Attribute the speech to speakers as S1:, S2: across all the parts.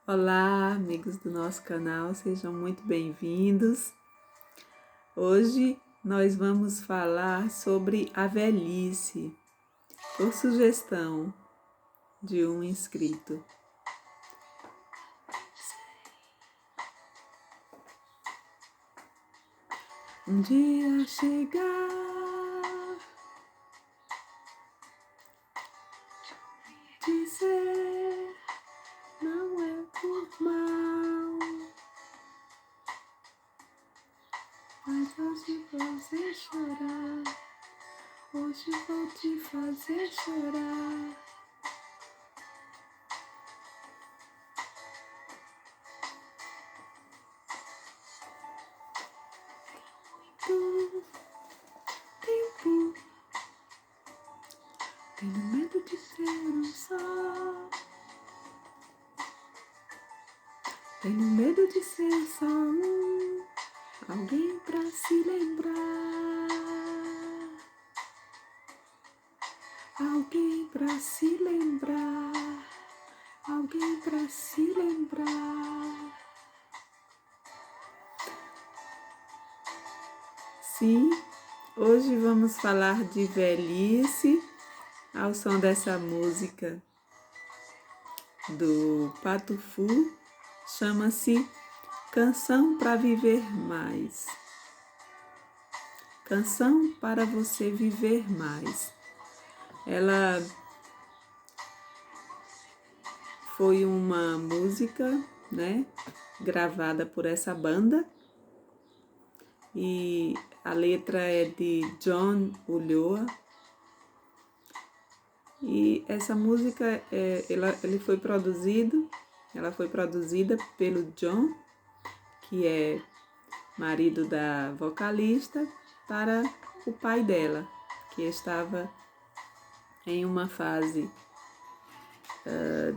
S1: Olá, amigos do nosso canal, sejam muito bem-vindos. Hoje nós vamos falar sobre a velhice, por sugestão de um inscrito. Um dia chegar, dizer não é por mal, mas hoje você chorar, hoje vou te fazer chorar. Muito tempo, tenho medo de ser um só. Tenho medo de ser só alguém pra se lembrar. Alguém pra se lembrar. Alguém pra se lembrar. Sim, hoje vamos falar de velhice ao som dessa música do Pato Fu. Chama-se Canção para Viver Mais. Canção para você viver mais. Ela foi uma música, gravada por essa banda. E a letra é de John Ulloa. E essa música, ela foi produzida pelo John, que é marido da vocalista, para o pai dela, que estava em uma fase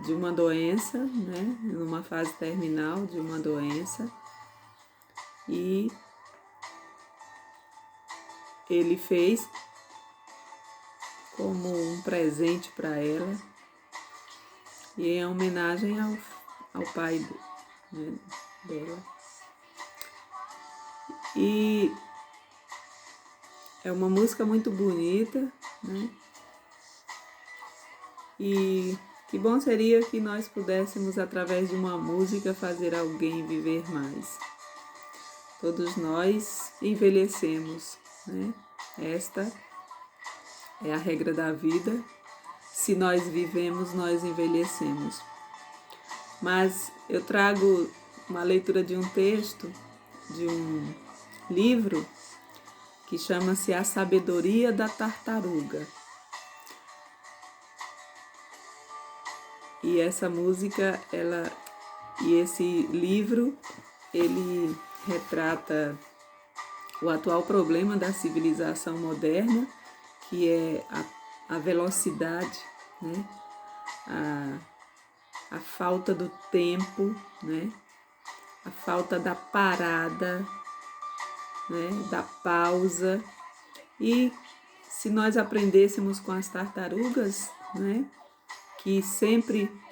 S1: de uma doença, numa fase terminal de uma doença, e ele fez como um presente para ela e em homenagem ao pai dela. E é uma música muito bonita, E que bom seria que nós pudéssemos, através de uma música, fazer alguém viver mais. Todos nós envelhecemos, Esta é a regra da vida. Se nós vivemos, nós envelhecemos. Mas eu trago uma leitura de um texto, de um livro, que chama-se A Sabedoria da Tartaruga. E essa música, e esse livro, ele retrata o atual problema da civilização moderna, que é a velocidade, a falta do tempo, a falta da parada, da pausa. E se nós aprendêssemos com as tartarugas, que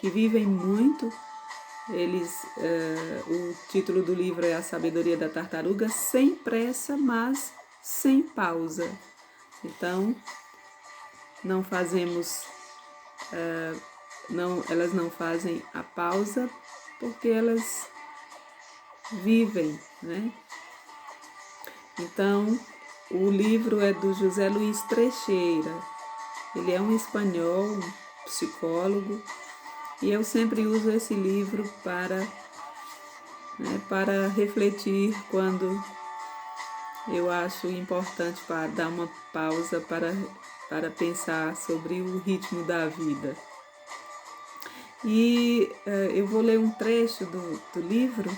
S1: vivem muito, o título do livro é A Sabedoria da Tartaruga, sem pressa, mas sem pausa. Então, não fazemos, elas não fazem a pausa porque elas vivem, Então, o livro é do José Luiz Teixeira. Ele é um espanhol, psicólogo, e eu sempre uso esse livro para refletir quando eu acho importante para dar uma pausa para pensar sobre o ritmo da vida. E eu vou ler um trecho do livro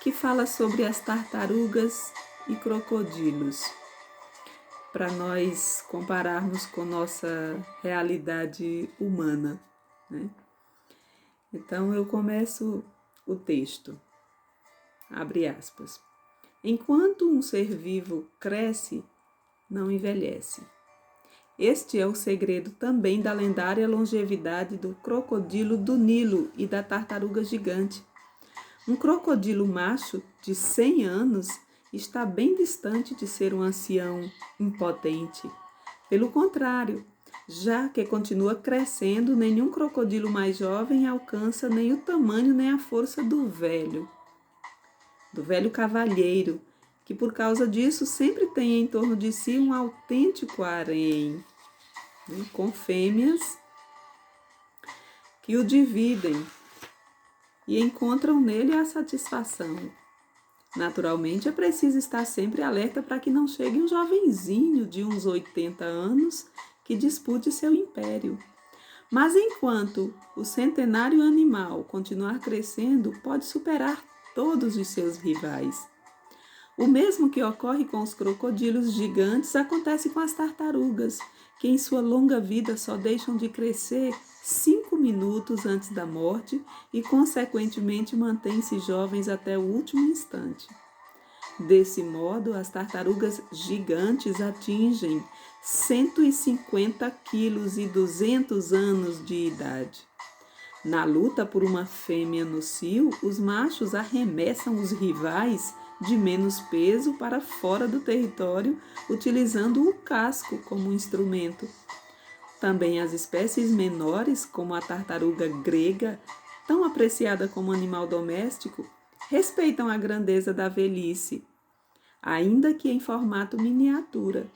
S1: que fala sobre as tartarugas e crocodilos, para nós compararmos com nossa realidade humana, Então eu começo o texto, abre aspas. Enquanto um ser vivo cresce, não envelhece. Este é o segredo também da lendária longevidade do crocodilo do Nilo e da tartaruga gigante. Um crocodilo macho de 100 anos está bem distante de ser um ancião impotente. Pelo contrário, já que continua crescendo, nenhum crocodilo mais jovem alcança nem o tamanho nem a força do velho cavalheiro, que por causa disso sempre tem em torno de si um autêntico harém, né, com fêmeas que o dividem e encontram nele a satisfação. Naturalmente, é preciso estar sempre alerta para que não chegue um jovenzinho de uns 80 anos que dispute seu império. Mas enquanto o centenário animal continuar crescendo, pode superar todos os seus rivais. O mesmo que ocorre com os crocodilos gigantes acontece com as tartarugas, que em sua longa vida só deixam de crescer 5 minutos antes da morte e, consequentemente, mantêm-se jovens até o último instante. Desse modo, as tartarugas gigantes atingem 150 quilos e 200 anos de idade. Na luta por uma fêmea no cio, os machos arremessam os rivais de menos peso para fora do território, utilizando o casco como instrumento. Também as espécies menores, como a tartaruga grega, tão apreciada como animal doméstico, respeitam a grandeza da velhice, ainda que em formato miniatura.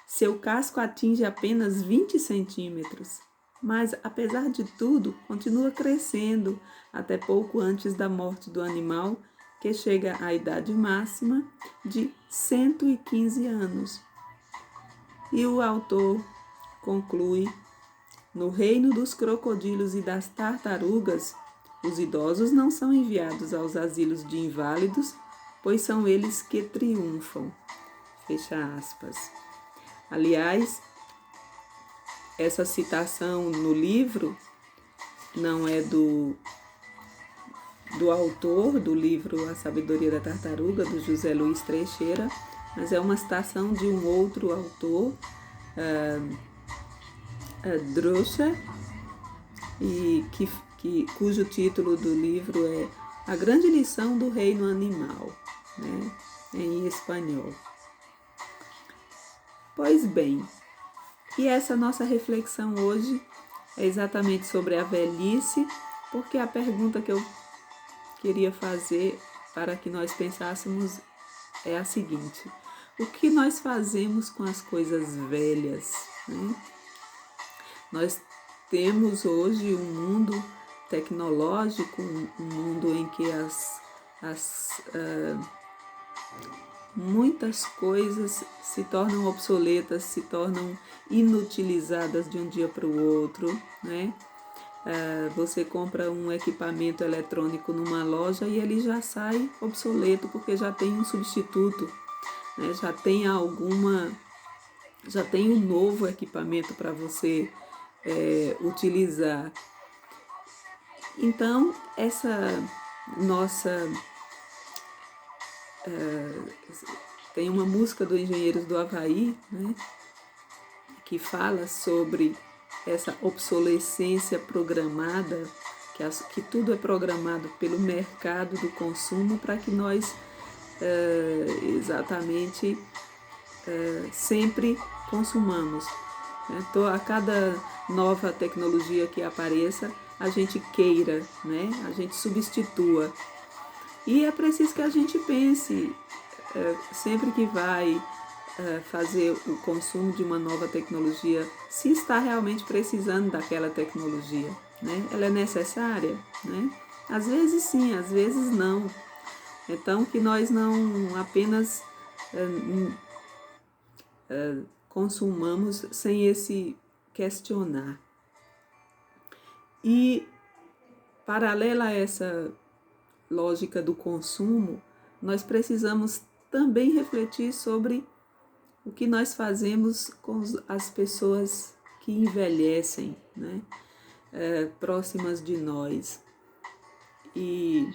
S1: Seu casco atinge apenas 20 centímetros, mas, apesar de tudo, continua crescendo até pouco antes da morte do animal, que chega à idade máxima de 115 anos. E o autor conclui: no reino dos crocodilos e das tartarugas, os idosos não são enviados aos asilos de inválidos, pois são eles que triunfam. Fecha aspas. Aliás, essa citação no livro não é do autor do livro A Sabedoria da Tartaruga, do José Luiz Teixeira, mas é uma citação de um outro autor, Droscher, e cujo título do livro é A Grande Lição do Reino Animal, né, em espanhol. Pois bem, e essa nossa reflexão hoje é exatamente sobre a velhice, porque a pergunta que eu queria fazer para que nós pensássemos é a seguinte: o que nós fazemos com as coisas velhas, né? Nós temos hoje um mundo tecnológico, um mundo em que muitas coisas se tornam obsoletas, se tornam inutilizadas de um dia para o outro, né? Você compra um equipamento eletrônico numa loja e ele já sai obsoleto porque já tem um substituto, né? Já tem um novo equipamento para você utilizar. Então, essa nossa tem uma música do Engenheiros do Havaí, né, que fala sobre essa obsolescência programada, que tudo é programado pelo mercado do consumo para que nós exatamente sempre consumamos. Né? A cada nova tecnologia que apareça, a gente queira, né? A gente substitua. E é preciso que a gente pense, sempre que vai fazer o consumo de uma nova tecnologia, se está realmente precisando daquela tecnologia, né? Ela é necessária, né? Às vezes sim, às vezes não. Então, que nós não apenas consumamos sem esse questionar. E, paralela a essa lógica do consumo, nós precisamos também refletir sobre o que nós fazemos com as pessoas que envelhecem, né? Próximas de nós. E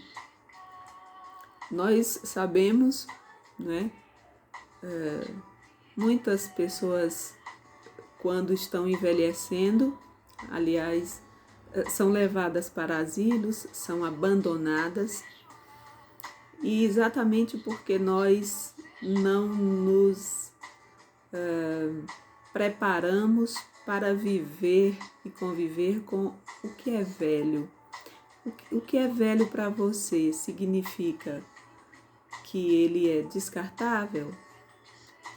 S1: nós sabemos, né? Muitas pessoas quando estão envelhecendo, aliás, são levadas para asilos, são abandonadas, e exatamente porque nós não nos preparamos para viver e conviver com o que é velho. O que é velho para você significa que ele é descartável?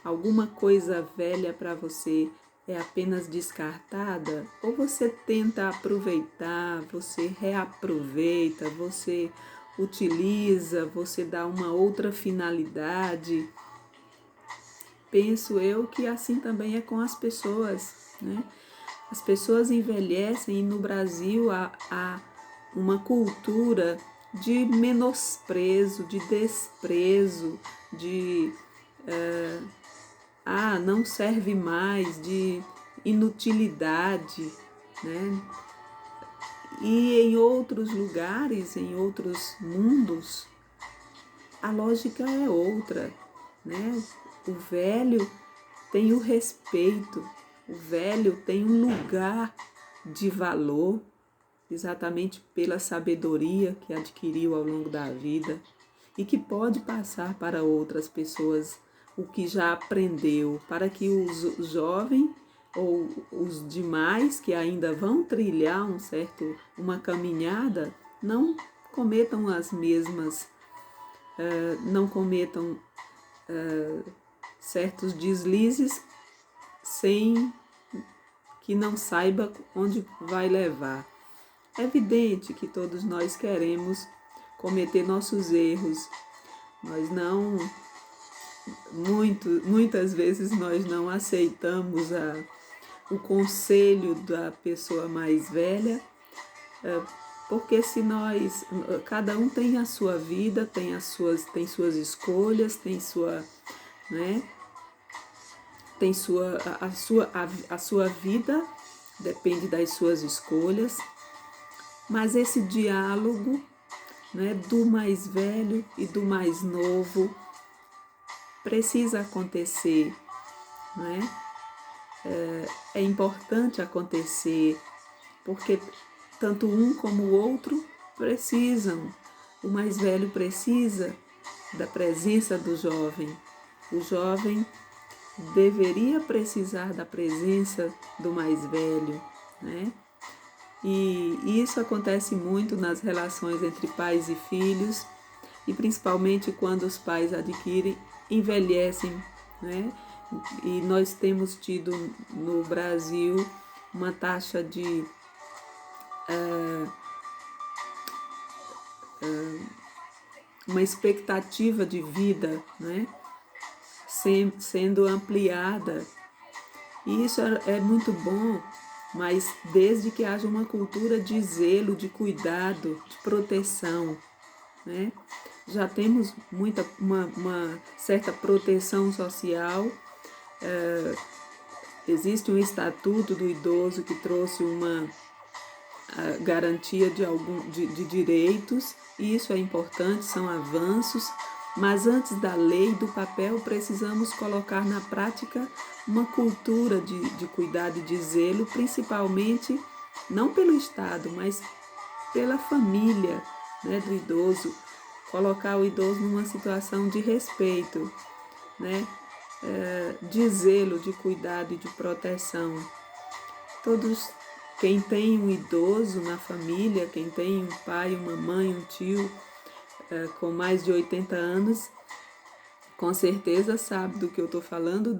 S1: Alguma coisa velha para você é apenas descartada? Ou você tenta aproveitar, você reaproveita, você utiliza, você dá uma outra finalidade? Penso eu que assim também é com as pessoas, né? As pessoas envelhecem e no Brasil há uma cultura de menosprezo, de desprezo, de não serve mais, de inutilidade, né? E em outros lugares, em outros mundos, a lógica é outra, né? O velho tem o respeito, o velho tem um lugar de valor, exatamente pela sabedoria que adquiriu ao longo da vida e que pode passar para outras pessoas o que já aprendeu, para que os jovens ou os demais que ainda vão trilhar uma caminhada não cometam as mesmas, não cometam certos deslizes sem que não saiba onde vai levar. É evidente que todos nós queremos cometer nossos erros. Muitas vezes nós não aceitamos o conselho da pessoa mais velha, porque se cada um tem a sua vida, tem suas escolhas, tem sua, né? Tem a sua vida, depende das suas escolhas, mas esse diálogo, né, do mais velho e do mais novo precisa acontecer, né? É importante acontecer, porque tanto um como o outro precisam. O mais velho precisa da presença do jovem. O jovem deveria precisar da presença do mais velho, né? E isso acontece muito nas relações entre pais e filhos, e principalmente quando os pais envelhecem, né? E nós temos tido no Brasil uma taxa de uma expectativa de vida, né, sendo ampliada. E isso é muito bom, mas desde que haja uma cultura de zelo, de cuidado, de proteção, né? Já temos uma certa proteção social. Existe um estatuto do idoso que trouxe uma garantia de direitos, e isso é importante, são avanços, mas antes da lei e do papel precisamos colocar na prática uma cultura de cuidado e de zelo, principalmente não pelo Estado, mas pela família, né, do idoso, colocar o idoso numa situação de respeito, né, de zelo, de cuidado e de proteção. Quem tem um idoso na família, quem tem um pai, uma mãe, um tio com mais de 80 anos, com certeza sabe do que eu estou falando,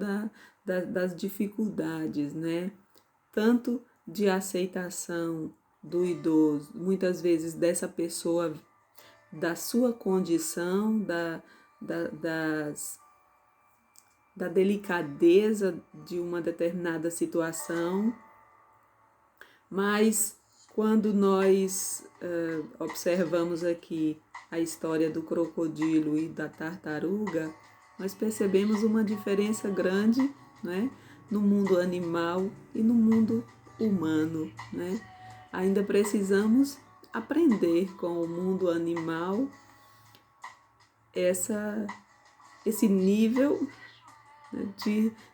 S1: das dificuldades, né? Tanto de aceitação do idoso, muitas vezes dessa pessoa, da sua condição, da delicadeza de uma determinada situação. Mas quando nós observamos aqui a história do crocodilo e da tartaruga, nós percebemos uma diferença grande, né, no mundo animal e no mundo humano, né? Ainda precisamos aprender com o mundo animal esse nível né,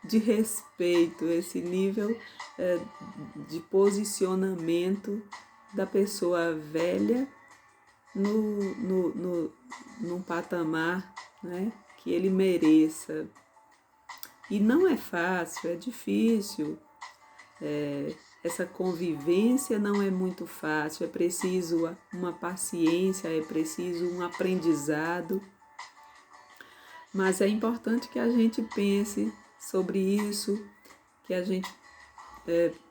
S1: de respeito, esse nível de posicionamento da pessoa velha num patamar, né, que ele mereça. E não é fácil, é difícil. Essa convivência não é muito fácil, é preciso uma paciência, é preciso um aprendizado. Mas é importante que a gente pense sobre isso, que a gente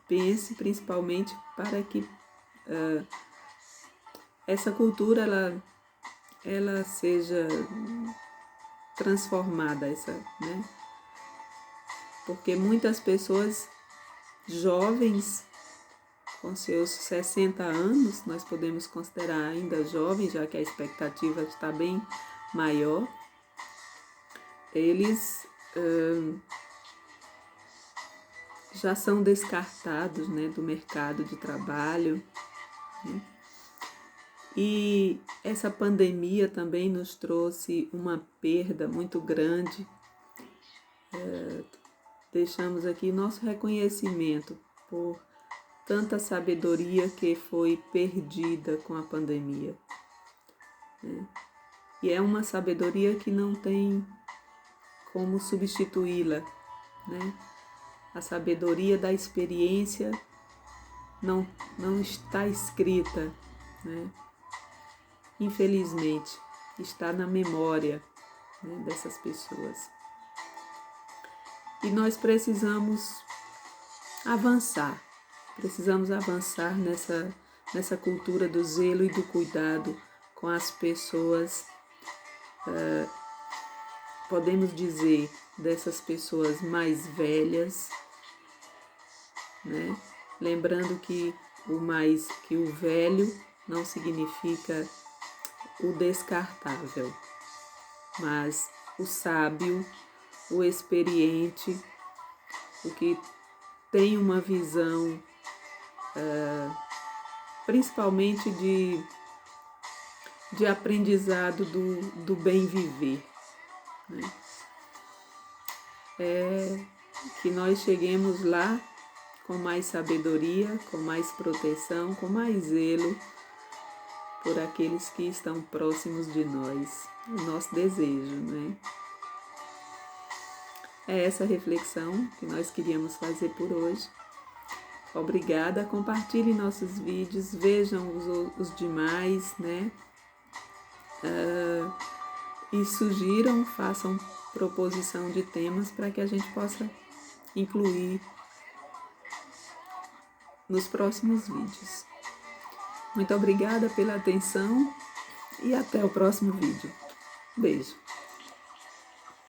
S1: pense principalmente para que essa cultura ela seja transformada, né? Porque muitas pessoas jovens, com seus 60 anos, nós podemos considerar ainda jovens, já que a expectativa está bem maior, eles já são descartados, né, do mercado de trabalho, né? E essa pandemia também nos trouxe uma perda muito grande. Deixamos aqui nosso reconhecimento por tanta sabedoria que foi perdida com a pandemia, né? E é uma sabedoria que não tem como substituí-la, né? A sabedoria da experiência não está escrita, né? Infelizmente, está na memória, né, dessas pessoas. E nós precisamos avançar nessa cultura do zelo e do cuidado com as pessoas, podemos dizer, dessas pessoas mais velhas, né? Lembrando que o velho não significa o descartável, mas o sábio, o experiente, o que tem uma visão principalmente de aprendizado do bem viver, né? Que nós cheguemos lá com mais sabedoria, com mais proteção, com mais zelo por aqueles que estão próximos de nós, o nosso desejo, né? É essa reflexão que nós queríamos fazer por hoje. Obrigada, compartilhem nossos vídeos, vejam os demais, né? E sugiram, façam proposição de temas para que a gente possa incluir nos próximos vídeos. Muito obrigada pela atenção e até o próximo vídeo. Beijo!